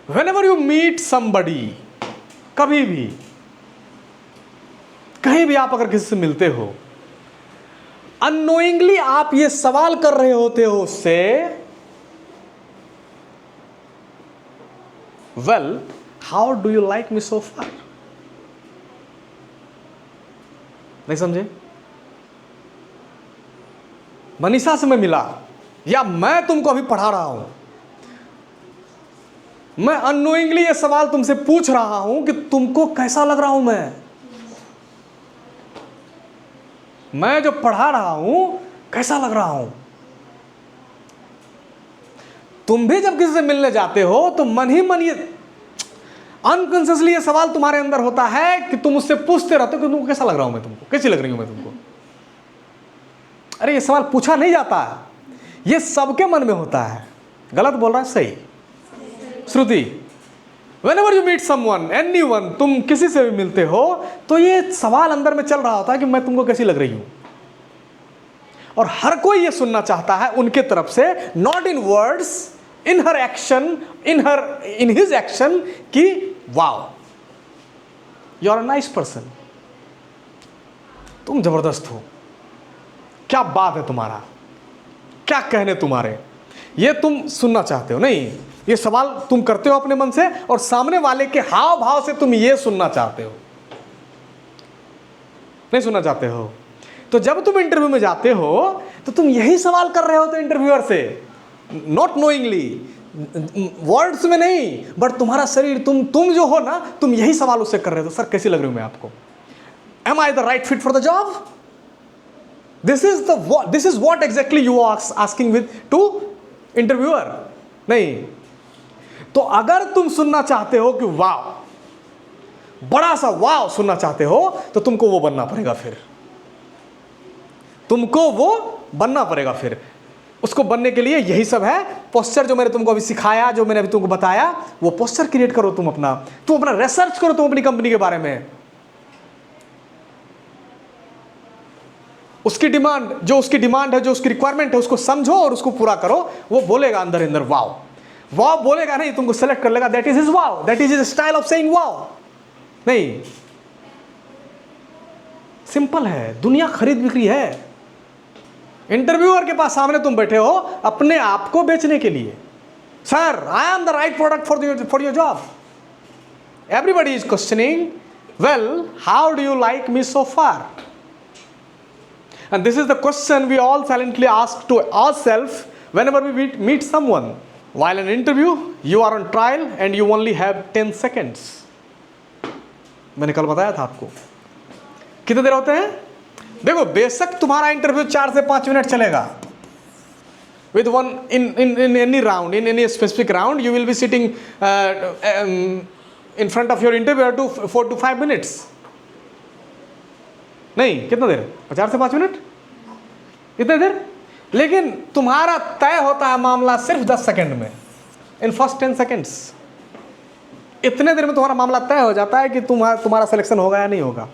whenever you meet somebody, कभी भी कहीं भी आप अगर किसी से मिलते हो, अननोइंगली आप ये सवाल कर रहे होते हो उससे, well how do you like me so far? नहीं समझे? मनीषा से मैं मिला या मैं तुमको अभी पढ़ा रहा हूं, मैं अननोइंगली ये सवाल तुमसे पूछ रहा हूं कि तुमको कैसा लग रहा हूं। मैं जो पढ़ा रहा हूं कैसा लग रहा हूं। तुम भी जब किसी से मिलने जाते हो तो मन ही मन ये अनकॉन्शियसली ये सवाल तुम्हारे अंदर होता है कि तुम उससे पूछते रहते हो कि तुमको कैसा लग रहा हूं मैं, तुमको कैसी लग रही हूं मैं तुमको। अरे ये सवाल पूछा नहीं जाता है, ये सबके मन में होता है। गलत बोल रहा है? सही। श्रुति, whenever you meet someone, anyone, तुम किसी से भी मिलते हो तो ये सवाल अंदर में चल रहा होता है कि मैं तुमको कैसी लग रही हूं। और हर कोई ये सुनना चाहता है उनके तरफ से, not in words, in her action, in his action, कि wow you are a nice person, तुम जबरदस्त हो, क्या बात है तुम्हारा, क्या कहने तुम्हारे, ये तुम सुनना चाहते हो। नहीं, ये सवाल तुम करते हो अपने मन से और सामने वाले के हाव भाव से तुम ये सुनना चाहते हो, नहीं सुनना चाहते हो। तो जब तुम इंटरव्यू में जाते हो तो तुम यही सवाल कर रहे हो तो इंटरव्यूअर से, नॉट नोइंगली, वर्ड्स में नहीं, बट तुम्हारा शरीर, तुम जो हो ना, तुम यही सवाल उससे कर रहे हो, सर कैसी लग रही हूं मैं आपको, am I the right fit for the job. This is what exactly you are asking with to interviewer. नहीं, तो अगर तुम सुनना चाहते हो कि वाव, बड़ा सा वाव सुनना चाहते हो तो तुमको वो बनना पड़ेगा। फिर तुमको वो बनना पड़ेगा। फिर उसको बनने के लिए यही सब है। पोस्चर जो मैंने तुमको अभी सिखाया, जो मैंने अभी तुमको बताया, वो पोस्चर क्रिएट करो। तुम अपना रिसर्च करो तुम अपनी कंपनी के बारे में। उसकी डिमांड है, जो उसकी रिक्वायरमेंट है, उसको समझो और उसको पूरा करो। वो बोलेगा अंदर वाव, वाव बोलेगा नहीं, तुमको सेलेक्ट कर लेगा। That is his wow, that is his style of saying wow. नहीं, सिंपल है, दुनिया खरीद बिक्री है। इंटरव्यूअर के पास सामने तुम बैठे हो अपने आप को बेचने के लिए। Sir, I am the right product for your job. Everybody is questioning, well how do you like me so far? And this is the question we all silently ask to ourselves whenever we meet someone. While an interview, you are on trial and you only have 10 seconds. मैंने कल बताया था आपको कितने देर होते हैं। देखो, बेशक तुम्हारा इंटरव्यू 4 से 5 मिनट चलेगा। With one in any round, in any specific round, you will be sitting in front of your interviewer to 4 to 5 minutes. नहीं, कितना देर? 4 से 5 मिनट, इतने देर। लेकिन तुम्हारा तय होता है मामला सिर्फ 10 सेकंड में, इन फर्स्ट 10 सेकंड्स। इतने देर में तुम्हारा मामला तय हो जाता है कि तुम्हारा सिलेक्शन होगा या नहीं होगा।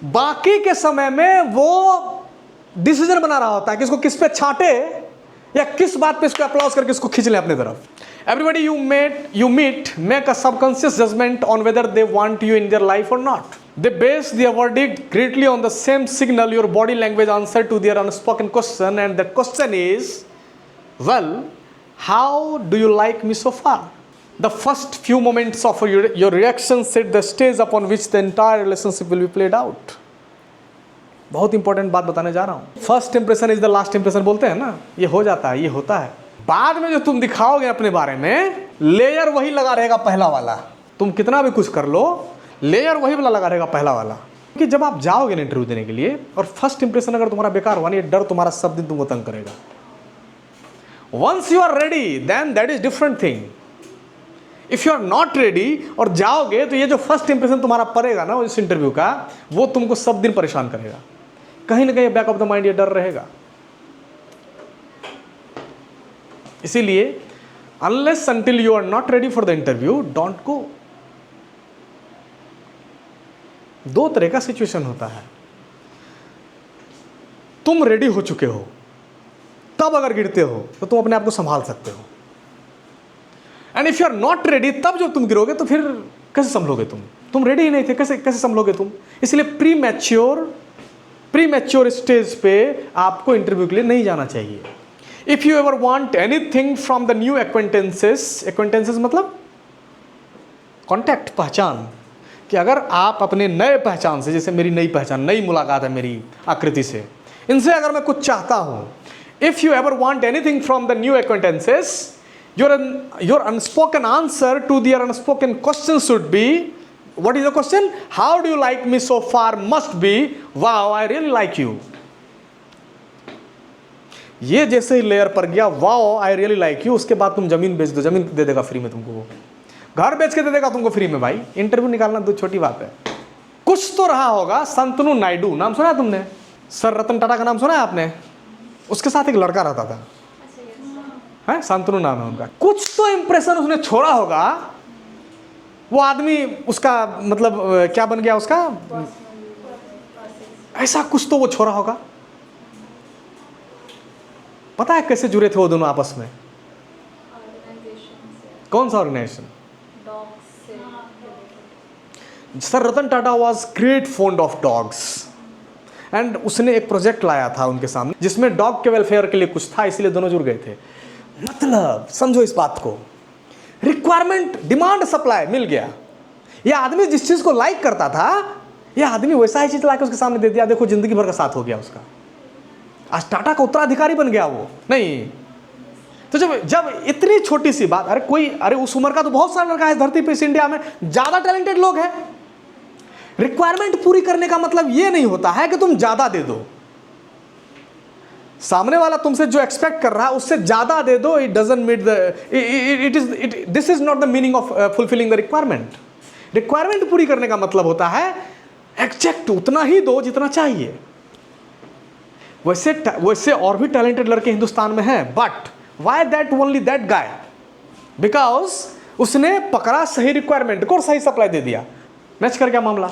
बाकी के समय में वो डिसीजन बना रहा होता है कि इसको किस पे छाटे या किस बात पे इसको अप्लॉज करके इसको खींच ले अपने तरफ। Everybody you meet make a subconscious judgment on whether they want you in their life or not. They base their verdict greatly on the same signal your body language answer to their unspoken question, and that question is, well, how do you like me so far? The first few moments of your reaction set the stage upon which the entire relationship will be played out. बहुत important बात बताने जा रहा हूँ। First impression is the last impression बोलते हैं ना, ये हो जाता है, ये होता है। बाद में जो तुम दिखाओगे अपने बारे में, लेयर वही लगा रहेगा पहला वाला। तुम कितना भी कुछ कर लो, लेयर वही वाला लगा रहेगा पहला वाला। कि जब आप जाओगे ना इंटरव्यू देने के लिए और फर्स्ट इंप्रेशन अगर तुम्हारा बेकार हुआ, ये डर तुम्हारा सब दिन तुमको तंग करेगा। Once you are ready, then that is different thing. If you are not ready और जाओगे तो ये जो फर्स्ट इंप्रेशन तुम्हारा पड़ेगा ना इस इंटरव्यू का, वो तुमको सब दिन परेशान करेगा। कहीं ना कहीं बैक ऑफ द माइंड ये डर रहेगा। इसीलिए unless until you are not ready for the interview, don't go. दो तरह का सिचुएशन होता है। तुम रेडी हो चुके हो, तब अगर गिरते हो तो तुम अपने आप को संभाल सकते हो। And if you are not ready, तब जब तुम गिरोगे तो फिर कैसे संभलोगे तुम रेडी ही नहीं थे, कैसे संभलोगे तुम। इसलिए प्री मैच्योर स्टेज पे आपको इंटरव्यू के लिए नहीं जाना चाहिए। If you ever want anything from the new acquaintances मतलब कॉन्टैक्ट, पहचान, कि अगर आप अपने नए पहचान से, जैसे मेरी नई पहचान, नई मुलाकात है मेरी आकृति से, इनसे अगर मैं कुछ चाहता हूं, if you ever want anything from the new acquaintances, your unspoken answer to their unspoken question should be, what is the question? How do you like me so far must be, wow I really like you. ये जैसे ही layer पर गया wow I really like you, उसके बाद तुम जमीन बेच दो, जमीन दे देगा फ्री में तुमको, वो घर बेच के दे देगा तुमको फ्री में। भाई इंटरव्यू निकालना तो छोटी बात है। कुछ तो रहा होगा। संतनु नायडू नाम सुना है तुमने? सर रतन टाटा का नाम सुना है आपने? उसके साथ एक लड़का रहता था, है शांतनु नाम है उनका। कुछ तो इंप्रेशन उसने छोड़ा होगा, वो आदमी उसका मतलब क्या बन गया उसका, ऐसा कुछ तो वो छोड़ा होगा। पता है कैसे जुड़े थे वो दोनों आपस में? कौन सा organisation? Sir Ratan Tata was great fond of dogs and उसने एक प्रोजेक्ट लाया था उनके सामने जिसमें डॉग के वेलफेयर के लिए कुछ था, इसलिए दोनों जुड़ गए थे। मतलब समझो इस बात को, रिक्वायरमेंट, डिमांड, सप्लाई मिल गया। यह आदमी जिस चीज को लाइक करता था, यह आदमी वैसा ही चीज लाके उसके सामने दे दिया। देखो जिंदगी भर का साथ हो गया उसका, आज टाटा का उत्तराधिकारी बन गया वो। नहीं तो जब इतनी छोटी सी बात, अरे उस उम्र का तो बहुत सारा लड़का है इस धरती पे, इस इंडिया में ज्यादा टैलेंटेड लोग हैं। रिक्वायरमेंट पूरी करने का मतलब ये नहीं होता है कि तुम ज्यादा दे दो। सामने वाला तुमसे जो एक्सपेक्ट कर रहा है उससे ज्यादा दे दो, it doesn't meet the this is not the meaning of fulfilling the requirement. Requirement पूरी करने का मतलब होता है एग्जैक्ट उतना ही दो जितना चाहिए। वैसे और भी टैलेंटेड लड़के हिंदुस्तान में हैं, but why that only that guy? Because उसने पकड़ा सही रिक्वायरमेंट को और सही सप्लाई दे दिया। मैच कर गया मामला।